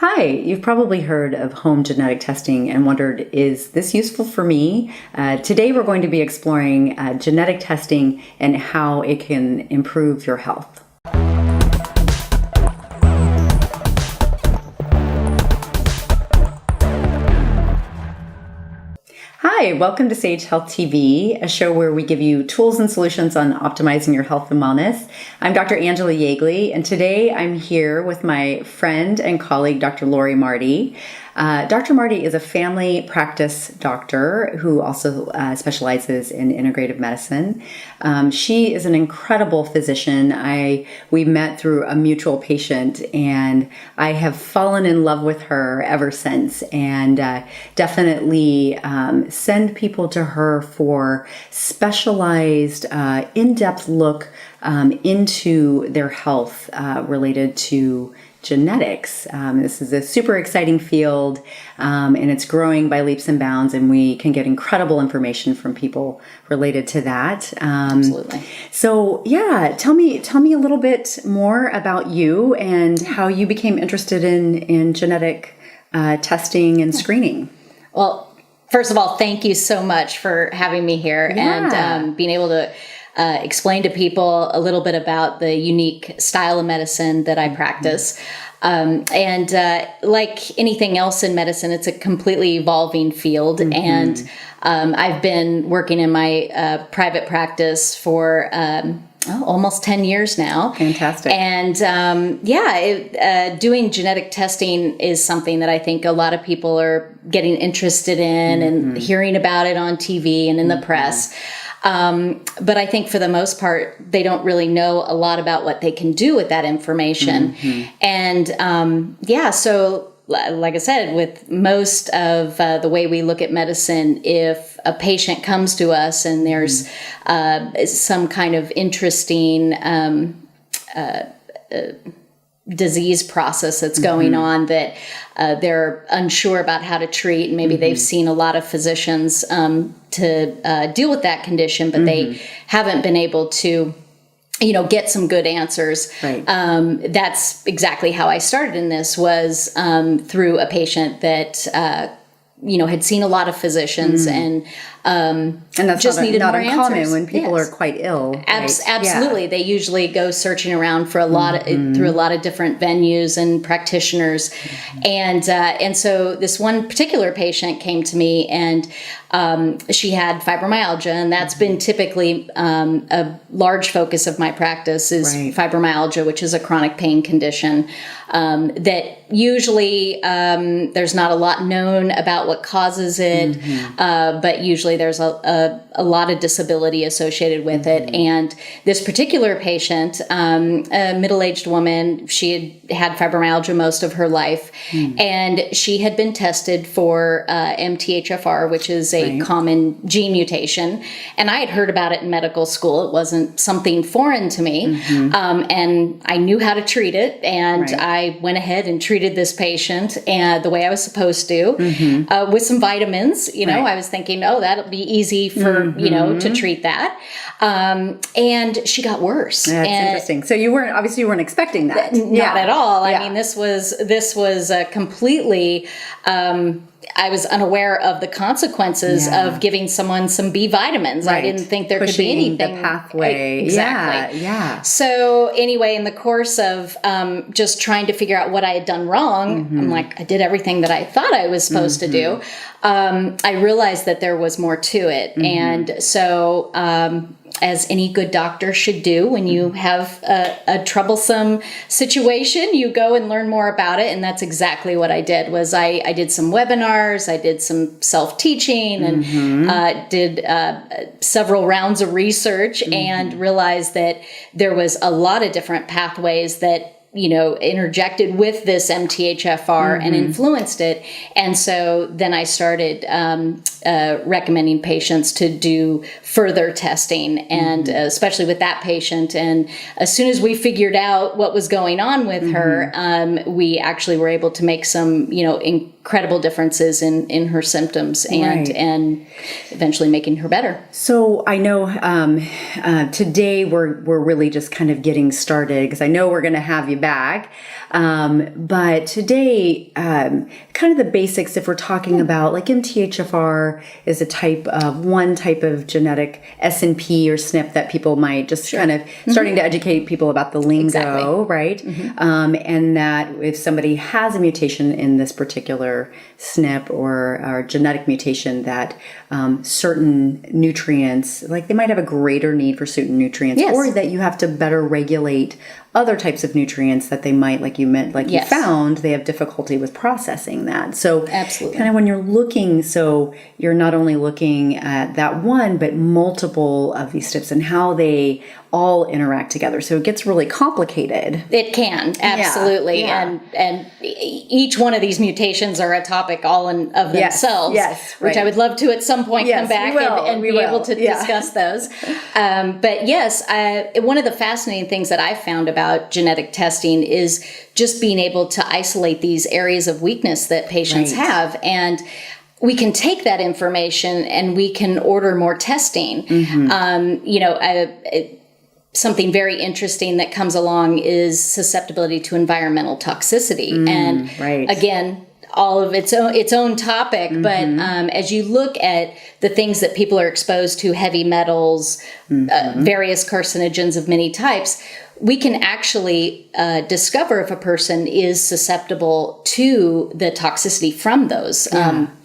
Hi, you've probably heard of home genetic testing and wondered, is this useful for me? Today we're going to be exploring genetic testing and how it can improve your health. Hi, welcome to Sage Health TV, a show where we give you tools and solutions on optimizing your health and wellness. I'm Dr. Angila Jaeggli, and today I'm here with my friend and colleague, Dr. Laurie Marti. Dr. Marti is a family practice doctor who also specializes in integrative medicine. She is an incredible physician. We met through a mutual patient, and I have fallen in love with her ever since, and definitely send people to her for specialized, in-depth look into their health related to genetics. This is a super exciting field, and it's growing by leaps and bounds, and we can get incredible information from people related to that. Absolutely. So yeah, tell me a little bit more about you and how you became interested in genetic testing and screening. Well, first of all, thank you so much for having me here and being able to explain to people a little bit about the unique style of medicine that I practice. And like anything else in medicine, it's a completely evolving field. And I've been working in my private practice for almost 10 years now. Fantastic. And doing genetic testing is something that I think a lot of people are getting interested in and hearing about it on TV and in the press. But I think for the most part, they don't really know a lot about what they can do with that information. And so like I said, with most of the way we look at medicine, if a patient comes to us and there's some kind of interesting disease process that's going on that they're unsure about how to treat, and maybe they've seen a lot of physicians to deal with that condition, but they haven't been able to get some good answers. Right. That's exactly how I started in this, was through a patient that had seen a lot of physicians and that's just needed not more uncommon answers. when people are quite ill. Right? Absolutely. They usually go searching around for through a lot of different venues and practitioners. And so this one particular patient came to me, and she had fibromyalgia, and that's been typically a large focus of my practice is fibromyalgia, which is a chronic pain condition that usually there's not a lot known about what causes it, but usually there's a lot of disability associated with it. And this particular patient, a middle-aged woman, she had fibromyalgia most of her life, and she had been tested for MTHFR, which is a common gene mutation. And I had heard about it in medical school. It wasn't something foreign to me. And I knew how to treat it. And I went ahead and treated this patient the way I was supposed to with some vitamins. I was thinking, that'll be easy for, to treat that. And she got worse. That's interesting. So you weren't expecting that. Not at all. I mean, this was completely, I was unaware of the consequences of giving someone some B vitamins. I didn't think there could be anything. The pathway. Exactly. Yeah. So anyway, in the course of just trying to figure out what I had done wrong, I'm like, I did everything that I thought I was supposed to do. I realized that there was more to it. And so, as any good doctor should do, when you have a troublesome situation, you go and learn more about it. And that's exactly what I did. Was I did some webinars, I did some self-teaching, and did several rounds of research, and realized that there was a lot of different pathways that interjected with this MTHFR and influenced it. And so then I started recommending patients to do further testing, and especially with that patient. And as soon as we figured out what was going on with her, we actually were able to make some, credible differences in her symptoms and eventually making her better. So I know today we're really just kind of getting started, because I know we're going to have you back. But today, kind of the basics, if we're talking about like MTHFR is one type of genetic SNP or SNP that people might just kind of starting to educate people about the lingo, right? And that if somebody has a mutation in this particular SNP or genetic mutation, that certain nutrients, like they might have a greater need for certain nutrients, or that you have to better regulate other types of nutrients that they might, like you meant, like you found, they have difficulty with processing that. So kind of when you're looking, so you're not only looking at that one, but multiple of these SNPs and how they all interact together. So it gets really complicated. It can, absolutely. And each one of these mutations are a topic all in of themselves, which I would love to at some point come back and be able to discuss those. But yes, one of the fascinating things that I found about genetic testing is just being able to isolate these areas of weakness that patients have. And we can take that information and we can order more testing. Something very interesting that comes along is susceptibility to environmental toxicity. And again, all of its own topic, but as you look at the things that people are exposed to, heavy metals, various carcinogens of many types, we can actually discover if a person is susceptible to the toxicity from those.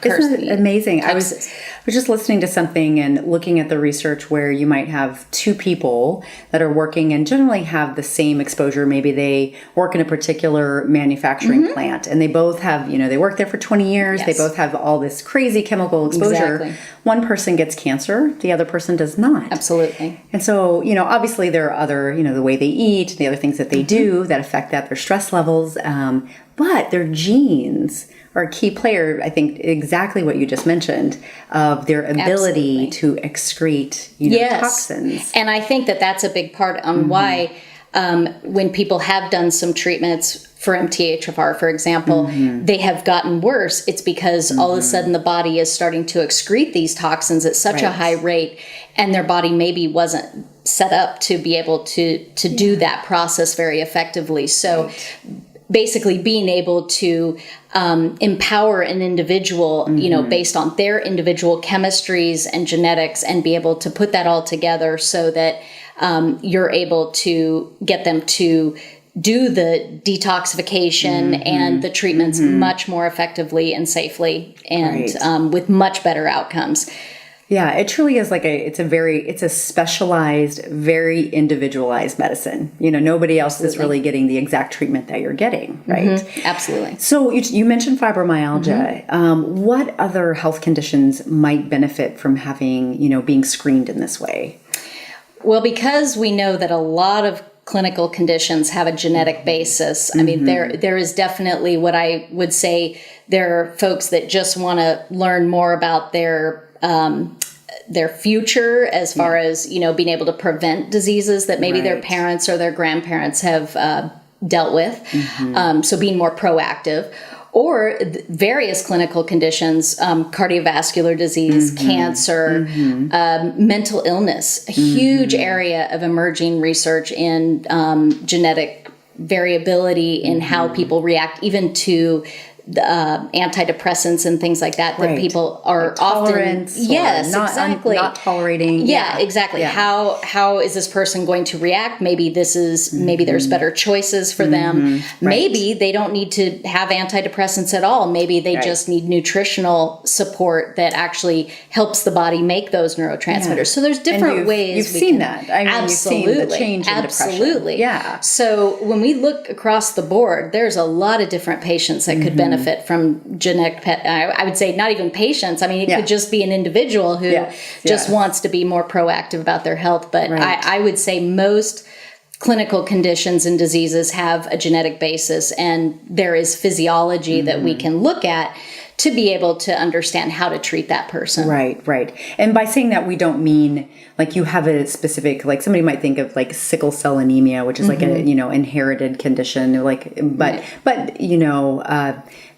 Isn't it amazing? I was just listening to something and looking at the research where you might have two people that are working and generally have the same exposure. Maybe they work in a particular manufacturing plant and they both have, they work there for 20 years. They both have all this crazy chemical exposure. One person gets cancer, the other person does not. Absolutely. And so, obviously there are other, the way they eat, the other things that they do that affect that, their stress levels, but their genes are a key player, I think, exactly what you just mentioned, of their ability to excrete, toxins. And I think that that's a big part on why when people have done some treatments for MTHFR, for example, they have gotten worse. It's because all of a sudden the body is starting to excrete these toxins at such a high rate, and their body maybe wasn't set up to be able to do that process very effectively. So basically being able to empower an individual, based on their individual chemistries and genetics, and be able to put that all together so that you're able to get them to do the detoxification and the treatments much more effectively and safely and with much better outcomes. Yeah, it truly is it's a specialized, very individualized medicine. Nobody else is really getting the exact treatment that you're getting, right? Absolutely. So you mentioned fibromyalgia. What other health conditions might benefit from having, being screened in this way? Well, because we know that a lot of clinical conditions have a genetic basis. I mean, there is definitely what I would say there are folks that just want to learn more about their future as far as, being able to prevent diseases that maybe their parents or their grandparents have dealt with. So being more proactive. Or various clinical conditions, cardiovascular disease, cancer, mental illness, a huge area of emerging research in genetic variability in how people react even to antidepressants and things like that people are like tolerance often not tolerating exactly. How is this person going to react? Maybe this is maybe there's better choices for them. Maybe they don't need to have antidepressants at all. Maybe they just need nutritional support that actually helps the body make those neurotransmitters. So there's different ways you've seen that. I mean, absolutely. You've seen the change in absolutely depression. So when we look across the board, there's a lot of different patients that could benefit from genetic I would say not even patients. I mean, it could just be an individual who just wants to be more proactive about their health. But I would say most clinical conditions and diseases have a genetic basis, and there is physiology that we can look at to be able to understand how to treat that person. Right, right. And by saying that, we don't mean like you have a specific, like somebody might think of like sickle cell anemia, which is like a, inherited condition, like, but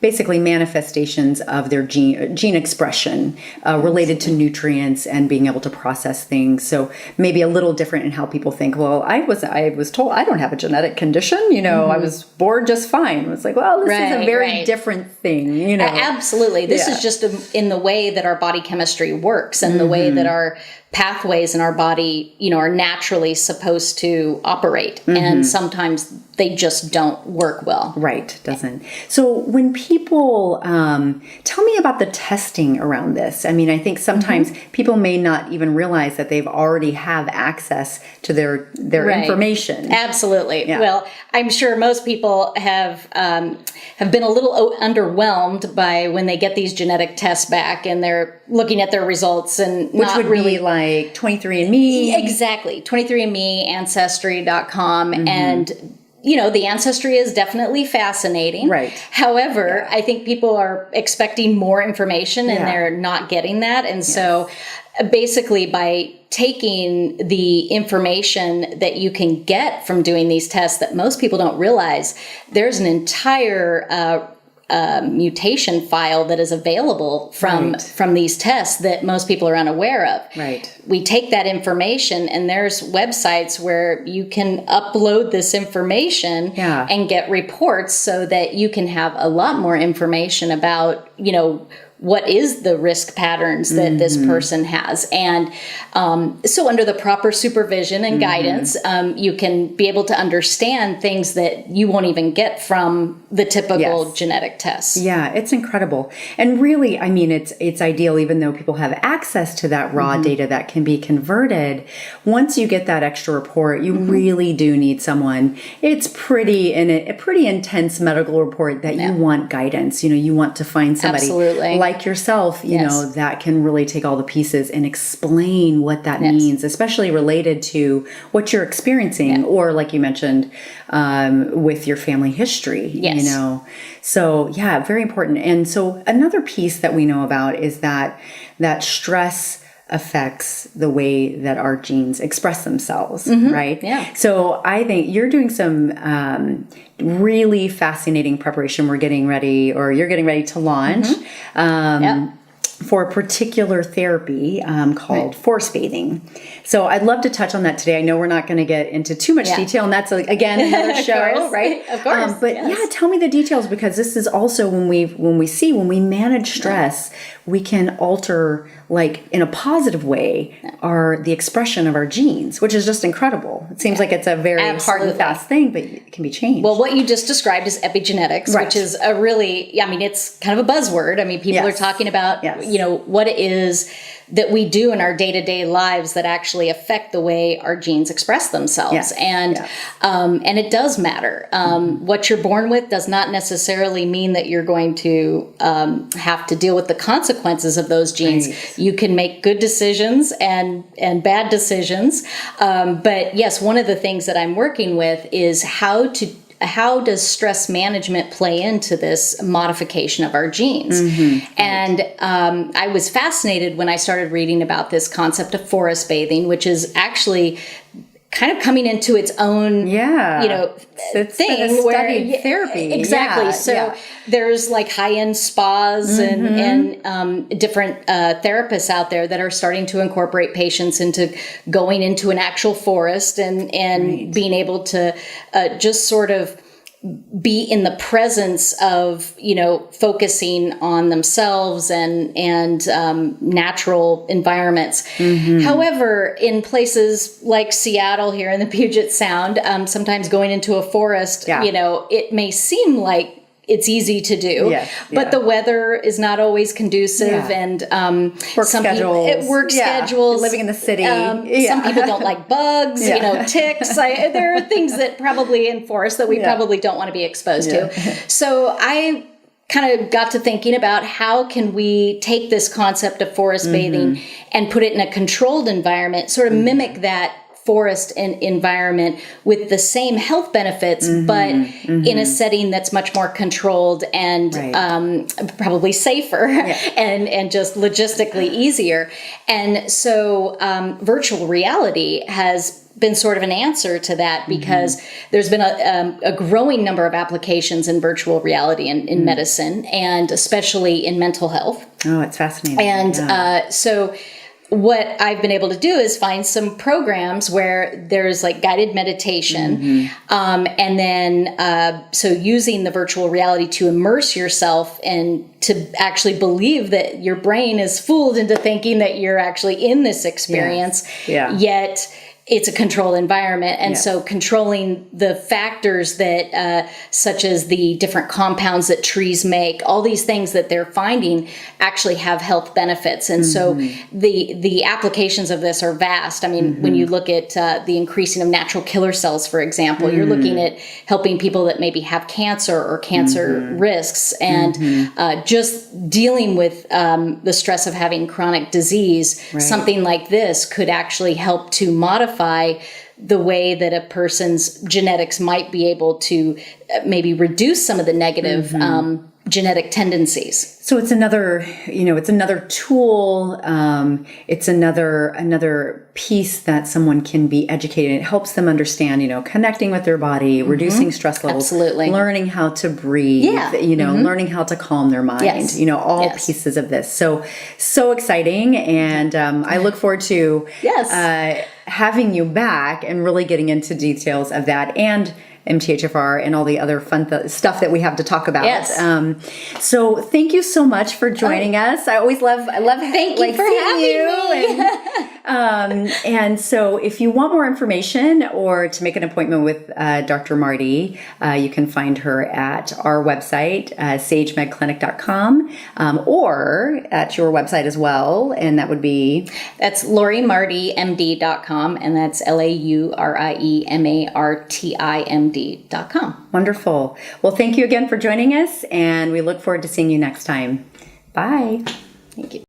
basically manifestations of their gene expression related to nutrients and being able to process things. So maybe a little different in how people think, well, I was told I don't have a genetic condition, I was born just fine. It's like, well, this is a very different thing, Absolutely. This is just in the way that our body chemistry works and the way that our pathways in our body, are naturally supposed to operate. And sometimes they just don't work well. Right. Doesn't. So when people, tell me about the testing around this. I mean, I think sometimes people may not even realize that they've already have access to their information. Absolutely. Yeah. Well, I'm sure most people have been a little underwhelmed by when they get these genetic tests back and they're looking at their results and which would really be like 23andMe. Exactly. 23andMe, Ancestry.com, and the ancestry is definitely fascinating. Right. However, I think people are expecting more information and they're not getting that. And so basically by taking the information that you can get from doing these tests that most people don't realize, there's an entire mutation file that is available from these tests that most people are unaware of. Right. We take that information and there's websites where you can upload this information and get reports so that you can have a lot more information about, what is the risk patterns that this person has. And so under the proper supervision and guidance, you can be able to understand things that you won't even get from the typical genetic tests. Yeah, it's incredible. And really, I mean, it's ideal, even though people have access to that raw data that can be converted. Once you get that extra report, you really do need someone. It's pretty intense medical report that you want guidance. You want to find somebody like yourself, that can really take all the pieces and explain what that means, especially related to what you're experiencing or like you mentioned, with your family history, So very important. And so another piece that we know about is that stress affects the way that our genes express themselves, right? Yeah. So I think you're doing some really fascinating preparation. You're getting ready to launch for a particular therapy called force bathing. So I'd love to touch on that today. I know we're not going to get into too much detail, and that's again another show, right? Of course. But tell me the details, because this is also when we manage stress, we can alter, like in a positive way, the expression of our genes, which is just incredible. It seems like it's a very hard and fast thing, but it can be changed. Well, what you just described is epigenetics, which is a really, it's kind of a buzzword. I mean, people are talking about, what it is that we do in our day-to-day lives that actually affect the way our genes express themselves. And it does matter. What you're born with does not necessarily mean that you're going to have to deal with the consequences of those genes. Right. You can make good decisions and bad decisions. But yes, one of the things that I'm working with is how does stress management play into this modification of our genes? And I was fascinated when I started reading about this concept of forest bathing, which is actually kind of coming into its own, it's thing where therapy. Exactly. So there's like high-end spas and different therapists out there that are starting to incorporate patients into going into an actual forest and being able to just sort of be in the presence of, focusing on themselves and natural environments. However, in places like Seattle here in the Puget Sound, sometimes going into a forest, it may seem like it's easy to do, but the weather is not always conducive, and work schedules, living in the city. Some people don't like bugs, ticks. There are things that probably in forests that we probably don't want to be exposed to. So I kind of got to thinking about how can we take this concept of forest bathing and put it in a controlled environment, sort of mimic that forest and environment with the same health benefits, but in a setting that's much more controlled and probably safer and just logistically easier. And so virtual reality has been sort of an answer to that, because there's been a growing number of applications in virtual reality in medicine, and especially in mental health. Oh, it's fascinating. And so what I've been able to do is find some programs where there's like guided meditation, and then so using the virtual reality to immerse yourself and to actually believe that your brain is fooled into thinking that you're actually in this experience, yet it's a controlled environment. And so controlling the factors that, such as the different compounds that trees make, all these things that they're finding actually have health benefits. And so the applications of this are vast. I mean, when you look at the increasing of natural killer cells, for example, you're looking at helping people that maybe have cancer or cancer risks, and just dealing with the stress of having chronic disease. Something like this could actually help to modify the way that a person's genetics might be able to maybe reduce some of the negative genetic tendencies. So it's another, it's another tool. It's another piece that someone can be educated. It helps them understand, connecting with their body, reducing stress levels, learning how to breathe, learning how to calm their mind, all pieces of this. So exciting. And I look forward to having you back and really getting into details of that, and MTHFR and all the other fun stuff that we have to talk about. So thank you so much for joining us. I always love thank you for having me. And so if you want more information or to make an appointment with Dr. Marti, you can find her at our website, sagemedclinic.com, or at your website as well. And that would be? That's LaurieMartiMD.com, and that's LaurieMartimD.com. Wonderful. Well, thank you again for joining us, and we look forward to seeing you next time. Bye. Thank you.